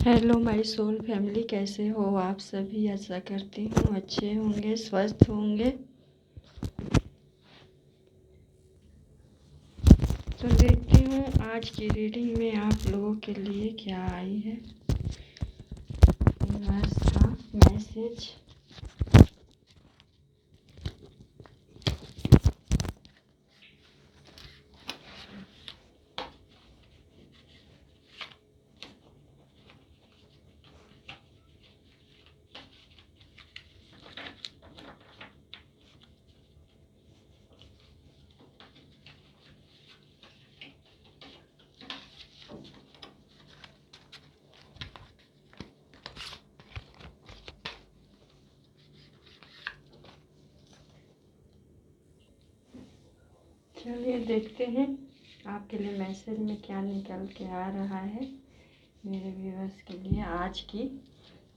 Hello my soul family, कैसे हो आप सभी। आशा करती हूँ अच्छे होंगे, स्वस्थ होंगे। तो देखती हूँ आज की रीडिंग में आप लोगों के लिए क्या आई है यूनिवर्स का मैसेज। चलिए देखते हैं आपके लिए मैसेज में क्या निकल के आ रहा है मेरे व्यूअर्स के लिए। आज की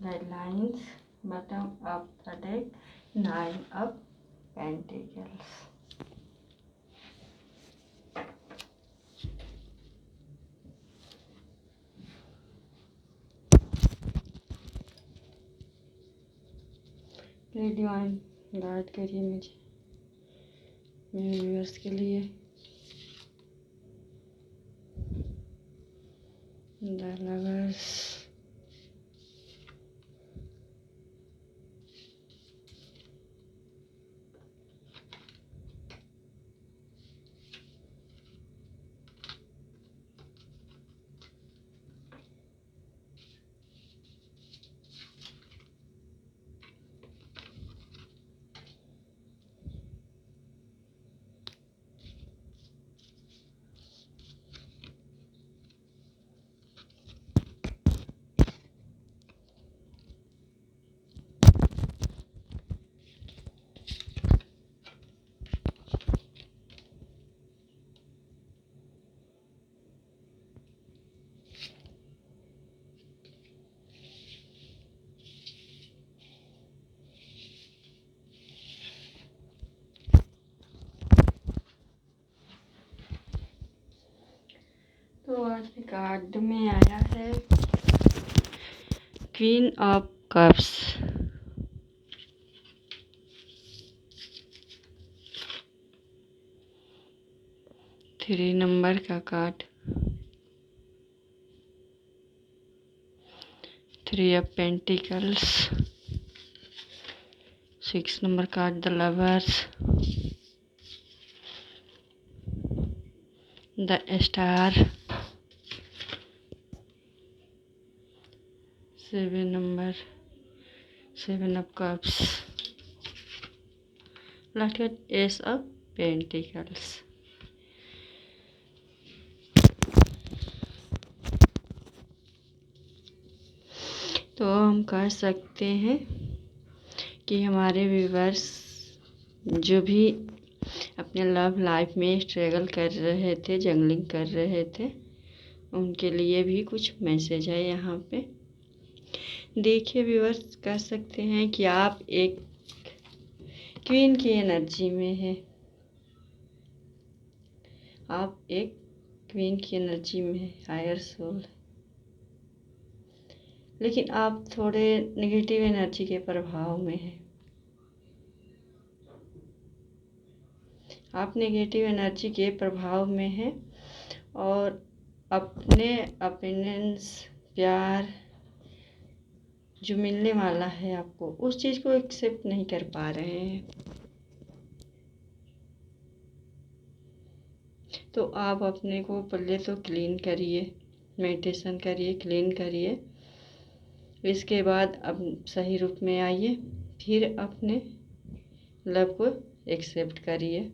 guidelines, bottom up the deck, 9 of pentacles. Please divine guide करिए मुझे, मेरे व्यूअर्स के लिए। द लवर्स, तो आज के कार्ड में आया है queen of cups. Three number का card, three of pentacles. Six number card, the lovers, the star. Seven number, seven of cups. Last card, ace of pentacles. तो हम कह सकते हैं कि हमारे व्यूअर्स जो भी अपने लव लाइफ में स्ट्रगल कर रहे थे, जंगलिंग कर रहे थे, उनके लिए भी कुछ मैसेज है यहाँ पे। देखिए व्यूअर्स, कह सकते हैं कि आप एक क्वीन की एनर्जी में हैं। आप एक क्वीन की एनर्जी में हैं, हायर सोल। लेकिन आप थोड़े नेगेटिव एनर्जी के प्रभाव में हैं। आप नेगेटिव एनर्जी के प्रभाव में हैं और अपने ओपिनियंस, प्यार जो मिलने वाला है आपको, उस चीज़ को एक्सेप्ट नहीं कर पा रहे हैं। तो आप अपने को पहले तो क्लीन करिए, मेडिटेशन करिए, क्लीन करिए। इसके बाद अब सही रूप में आइए, फिर अपने लव को एक्सेप्ट करिए।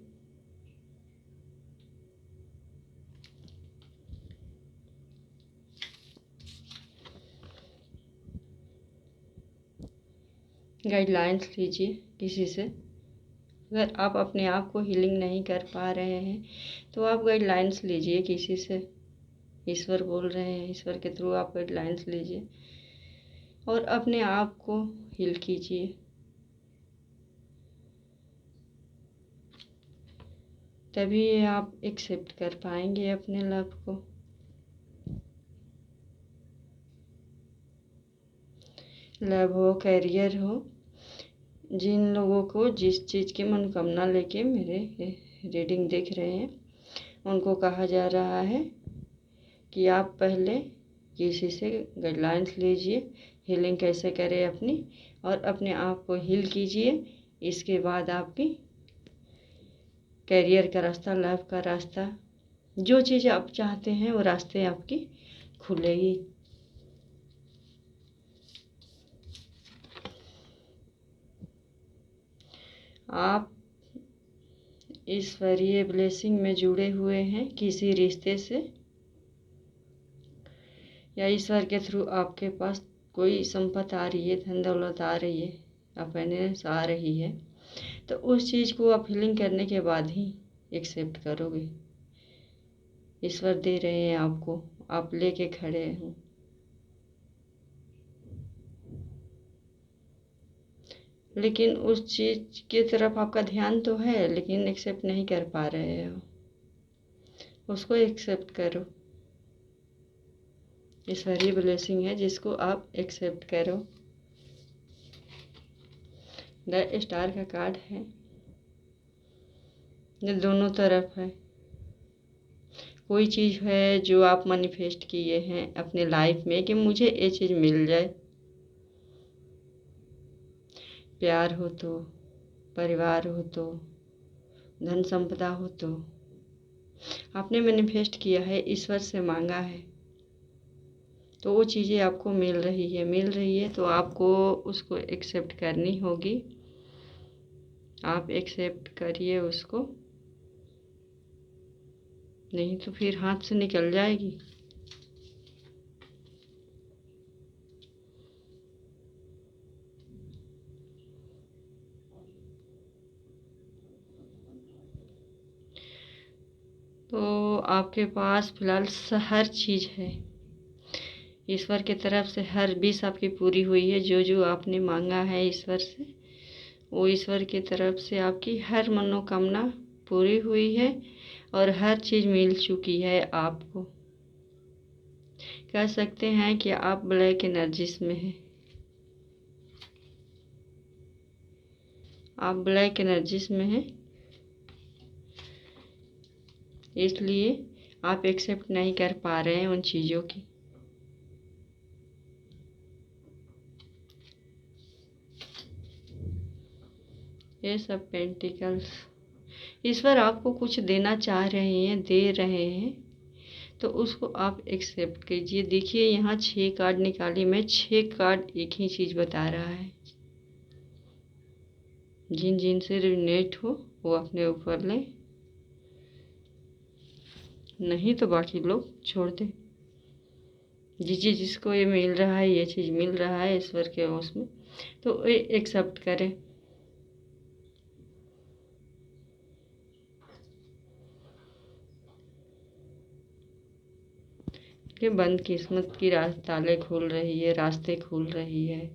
गाइडलाइंस लीजिए किसी से। अगर आप अपने आप को हीलिंग नहीं कर पा रहे हैं तो आप गाइडलाइंस लीजिए किसी से। ईश्वर बोल रहे हैं, ईश्वर के थ्रू आप गाइडलाइंस लीजिए और अपने आप को हील कीजिए। तभी आप एक्सेप्ट कर पाएंगे अपने लव को। लव हो, कैरियर हो, जिन लोगों को जिस चीज़ की मनोकामना लेके मेरे रीडिंग देख रहे हैं, उनको कहा जा रहा है कि आप पहले किसी से गाइडलाइंस लीजिए, हीलिंग कैसे करें अपनी, और अपने आप को हील कीजिए। इसके बाद आपकी कैरियर का रास्ता, लव का रास्ता, जो चीज़ आप चाहते हैं वो रास्ते आपकी खुलेगी। आप ईश्वरीय ब्लेसिंग में जुड़े हुए हैं किसी रिश्ते से, या ईश्वर के थ्रू आपके पास कोई संपत्ति आ रही है, धन दौलत आ रही है, अपनेस आ रही है, तो उस चीज़ को आप हीलिंग करने के बाद ही एक्सेप्ट करोगे। ईश्वर दे रहे हैं आपको, आप लेके खड़े हो, लेकिन उस चीज़ की तरफ आपका ध्यान तो है, लेकिन एक्सेप्ट नहीं कर पा रहे हो। उसको एक्सेप्ट करो। ईश्वरीय ब्लेसिंग है जिसको आप एक्सेप्ट करो। द स्टार का कार्ड है, ये दोनों तरफ है। कोई चीज़ है जो आप मैनिफेस्ट किए हैं अपने लाइफ में कि मुझे ये चीज़ मिल जाए, प्यार हो तो, परिवार हो तो, धन संपदा हो तो, आपने मैनिफेस्ट किया है, ईश्वर से मांगा है, तो वो चीज़ें आपको मिल रही है तो आपको उसको एक्सेप्ट करनी होगी। आप एक्सेप्ट करिए उसको, नहीं तो फिर हाथ से निकल जाएगी। तो आपके पास फिलहाल हर चीज़ है, ईश्वर की तरफ से हर विश आपकी पूरी हुई है। जो जो आपने मांगा है ईश्वर से, वो ईश्वर की तरफ से आपकी हर मनोकामना पूरी हुई है और हर चीज़ मिल चुकी है आपको। कह सकते हैं कि आप ब्लैक एनर्जीज में हैं, आप ब्लैक एनर्जीज में हैं, इसलिए आप एक्सेप्ट नहीं कर पा रहे हैं उन चीज़ों की। ये सब पेंटिकल्स, ईश्वर आपको कुछ देना चाह रहे हैं, दे रहे हैं, तो उसको आप एक्सेप्ट कीजिए। देखिए यहाँ 6 कार्ड निकाली मैं, 6 कार्ड एक ही चीज़ बता रहा है। जिन जिन से रिलेट हो वो अपने ऊपर लें, नहीं तो बाकी लोग छोड़ दें। जिसको ये मिल रहा है, ये चीज़ मिल रहा है ईश्वर के उसमें, तो ये एक्सेप्ट करें। कि बंद किस्मत की ताले खुल रही है, रास्ते खुल रही है,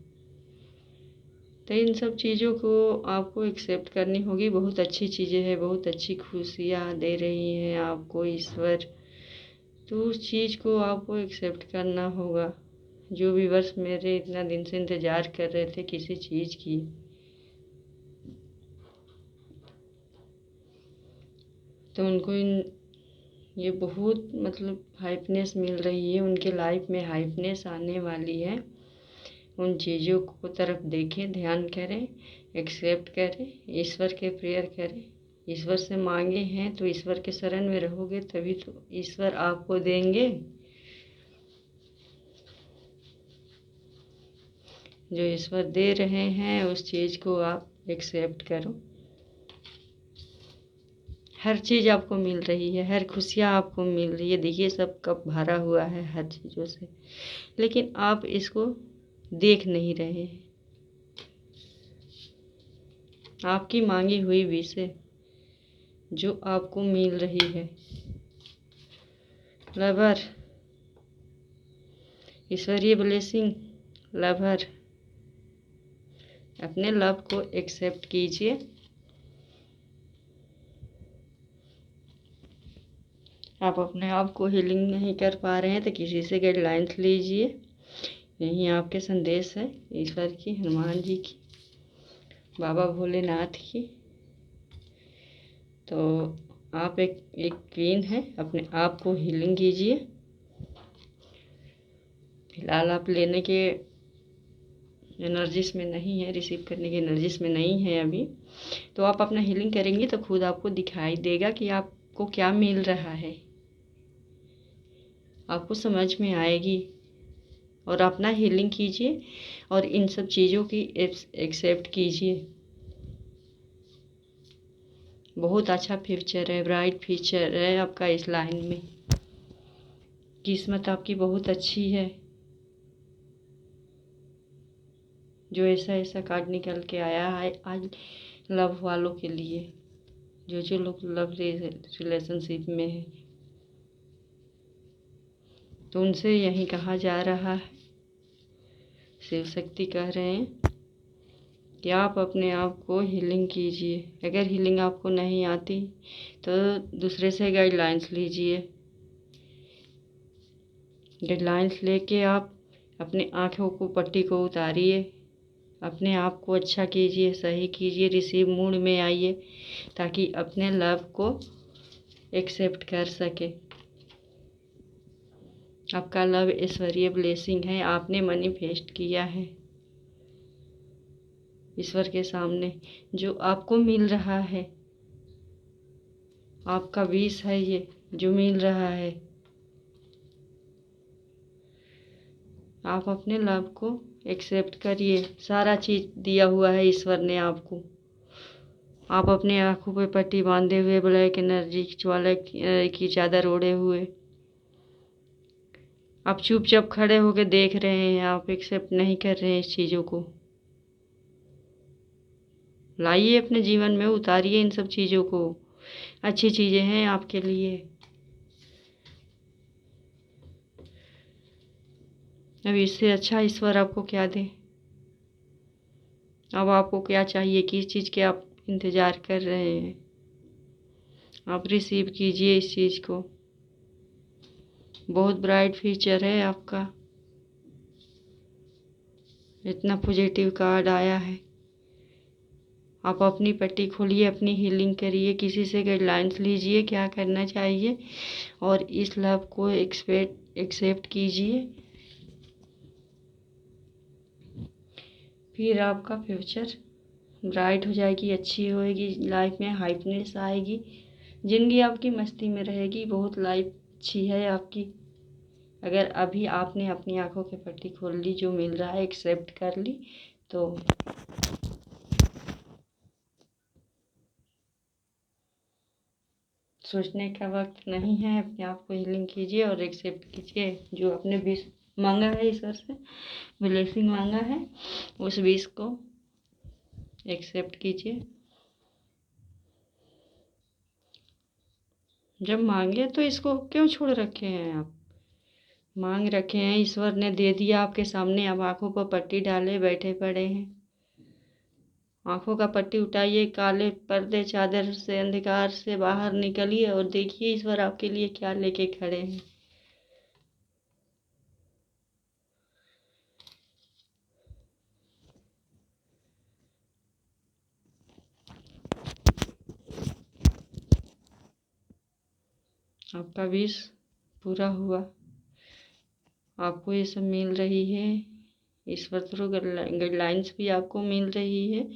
तो इन सब चीज़ों को आपको एक्सेप्ट करनी होगी। बहुत अच्छी चीज़ें हैं, बहुत अच्छी खुशियाँ दे रही हैं आपको ईश्वर, तो उस चीज़ को आपको एक्सेप्ट करना होगा। जो व्यूअर्स मेरे इतना दिन से इंतज़ार कर रहे थे किसी चीज़ की, तो उनको ये बहुत मतलब हाइपनेस मिल रही है, उनके लाइफ में हाइपनेस आने वाली है। उन चीज़ों को तरफ देखें, ध्यान करें, एक्सेप्ट करें, ईश्वर के प्रेयर करें, ईश्वर से मांगे हैं तो ईश्वर के शरण में रहोगे तभी तो ईश्वर आपको देंगे। जो ईश्वर दे रहे हैं उस चीज़ को आप एक्सेप्ट करो। हर चीज़ आपको मिल रही है, हर खुशियाँ आपको मिल रही है। देखिए सब कप भरा हुआ है हर चीज़ों से, लेकिन आप इसको देख नहीं रहे हैं। आपकी मांगी हुई विश है जो आपको मिल रही है। लवर, ईश्वरीय ब्लेसिंग, लवर, अपने लव को एक्सेप्ट कीजिए। आप अपने आप को हीलिंग नहीं कर पा रहे हैं तो किसी से गाइडलाइंस लीजिए। यही आपके संदेश है ईश्वर की, हनुमान जी की, बाबा भोलेनाथ की। तो आप एक क्वीन है, अपने आप को हीलिंग कीजिए। फिलहाल आप लेने के एनर्जीज में नहीं है, रिसीव करने की एनर्जीज में नहीं है अभी। तो आप अपना हीलिंग करेंगे तो खुद आपको दिखाई देगा कि आपको क्या मिल रहा है, आपको समझ में आएगी। और अपना हीलिंग कीजिए और इन सब चीज़ों की एक्सेप्ट कीजिए। बहुत अच्छा फ्यूचर है, ब्राइट फ्यूचर है आपका इस लाइन में। किस्मत आपकी बहुत अच्छी है। जो ऐसा ऐसा कार्ड निकल के आया है आज लव वालों के लिए, जो लोग लव रिलेशनशिप में है, तो उनसे यही कहा जा रहा है, शिव शक्ति कह रहे हैं कि आप अपने आप को हीलिंग कीजिए। अगर हीलिंग आपको नहीं आती तो दूसरे से गाइडलाइंस लीजिए। गाइडलाइंस लेके आप अपने आँखों को पट्टी को उतारिए, अपने आप को अच्छा कीजिए, सही कीजिए, रिसीव मूड में आइए ताकि अपने लव को एक्सेप्ट कर सके। आपका लव ईश्वरीय ब्लेसिंग है, आपने मैनिफेस्ट किया है ईश्वर के सामने जो आपको मिल रहा है। आपका विश है ये जो मिल रहा है। आप अपने लव को एक्सेप्ट करिए। सारा चीज़ दिया हुआ है ईश्वर ने आपको। आप अपने आँखों पे पट्टी बांधे हुए, ब्लैक एनर्जी वाले की चादर ओढ़े हुए, आप चुपचाप खड़े होकर देख रहे हैं, आप एक्सेप्ट नहीं कर रहे हैं इस चीज़ों को। लाइए अपने जीवन में, उतारिए इन सब चीज़ों को। अच्छी चीज़ें हैं आपके लिए। अब इससे अच्छा ईश्वर आपको क्या दे। अब आपको क्या चाहिए, किस चीज़ के आप इंतज़ार कर रहे हैं, आप रिसीव कीजिए इस चीज़ को। बहुत ब्राइट फ्यूचर है आपका। इतना पॉजिटिव कार्ड आया है। आप अपनी पट्टी खोलिए, अपनी हीलिंग करिए, किसी से गाइडलाइंस लीजिए क्या करना चाहिए और इस लव को एक्सेप्ट कीजिए। फिर आपका फ्यूचर ब्राइट हो जाएगी, अच्छी होएगी, लाइफ में हाइपनेस आएगी, ज़िंदगी आपकी मस्ती में रहेगी। बहुत लाइफ अच्छी है आपकी। अगर अभी आपने अपनी आंखों की पट्टी खोल ली, जो मिल रहा है एक्सेप्ट कर ली, तो सोचने का वक्त नहीं है। अपने आप को हीलिंग कीजिए और एक्सेप्ट कीजिए। जो आपने विश मांगा है ईश्वर से, ब्लेसिंग मांगा है, उस विश को एक्सेप्ट कीजिए। जब मांगे तो इसको क्यों छोड़ रखे हैं आप। मांग रखे हैं, ईश्वर ने दे दिया आपके सामने। अब आंखों पर पट्टी डाले बैठे पड़े हैं। आंखों का पट्टी उठाइए, काले पर्दे चादर से, अंधकार से बाहर निकलिए और देखिए ईश्वर आपके लिए क्या लेके खड़े हैं। आपका विश पूरा हुआ। आपको ये सब मिल रही है ईश्वर थ्रू, गाइडलाइंस भी आपको मिल रही है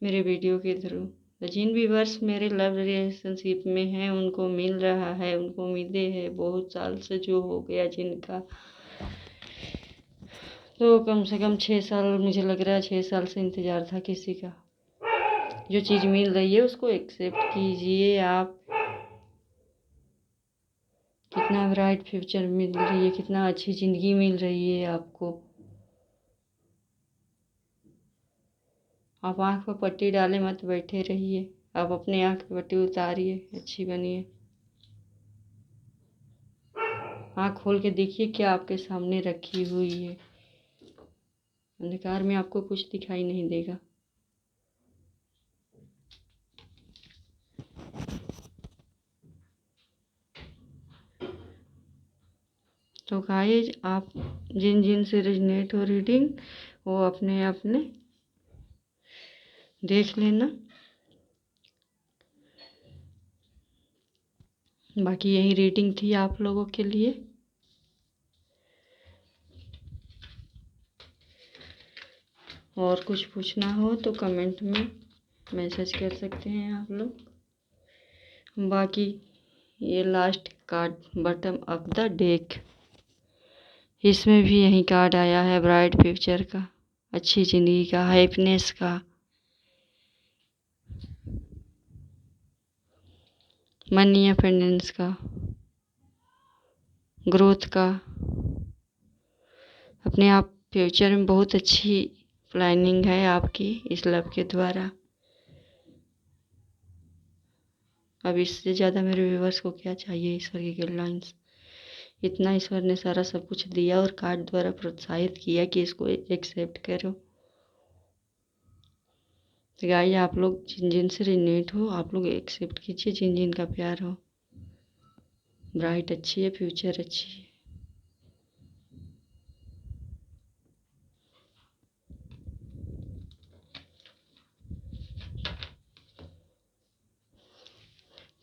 मेरे वीडियो के थ्रू। तो जिन व्यूअर्स मेरे लव रिलेशनशिप में हैं उनको मिल रहा है, उनको उम्मीदें है बहुत साल से जो हो गया जिनका, तो कम से कम 6 साल, मुझे लग रहा है 6 साल से इंतज़ार था किसी का। जो चीज़ मिल रही है उसको एक्सेप्ट कीजिए आप। कितना ब्राइट फ्यूचर मिल रही है, कितना अच्छी ज़िंदगी मिल रही है आपको। आप आँख पर पट्टी डाले मत बैठे रहिए। आप अपने आँख पर पट्टी उतारिए, अच्छी बनिए। आँख खोल के देखिए क्या आपके सामने रखी हुई है। अंधकार में आपको कुछ दिखाई नहीं देगा। तो गाइस आप जिन जिन से रेजोनेट हो रीडिंग वो अपने अपने देख लेना। बाकी यही रीडिंग थी आप लोगों के लिए। और कुछ पूछना हो तो कमेंट में मैसेज कर सकते हैं आप लोग। बाकी ये last card bottom of the deck, इसमें भी यही कार्ड आया है, ब्राइट फ्यूचर का, अच्छी ज़िंदगी का, हैप्पीनेस का, मनी अबंडेंस का, ग्रोथ का। अपने आप फ्यूचर में बहुत अच्छी प्लानिंग है आपकी इस लव के द्वारा। अब इससे ज़्यादा मेरे व्यूवर्स को क्या चाहिए ईश्वर की गाइडलाइंस। इतना ईश्वर ने सारा सब कुछ दिया और कार्ड द्वारा प्रोत्साहित किया कि इसको एक्सेप्ट करो। तो गाइस आप लोग जिन जिन से रिलेट हो आप लोग एक्सेप्ट कीजिए, जिन जिन का प्यार हो। ब्राइट अच्छी है, फ्यूचर अच्छी है।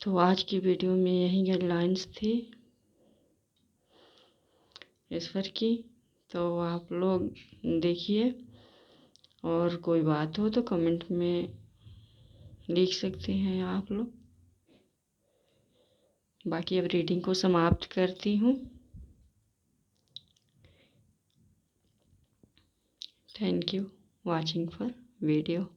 तो आज की वीडियो में यही गाइडलाइंस थी ईश्वर की। तो आप लोग देखिए और कोई बात हो तो कमेंट में लिख सकते हैं आप लोग। बाकी अब रीडिंग को समाप्त करती हूँ। Thank you watching for video.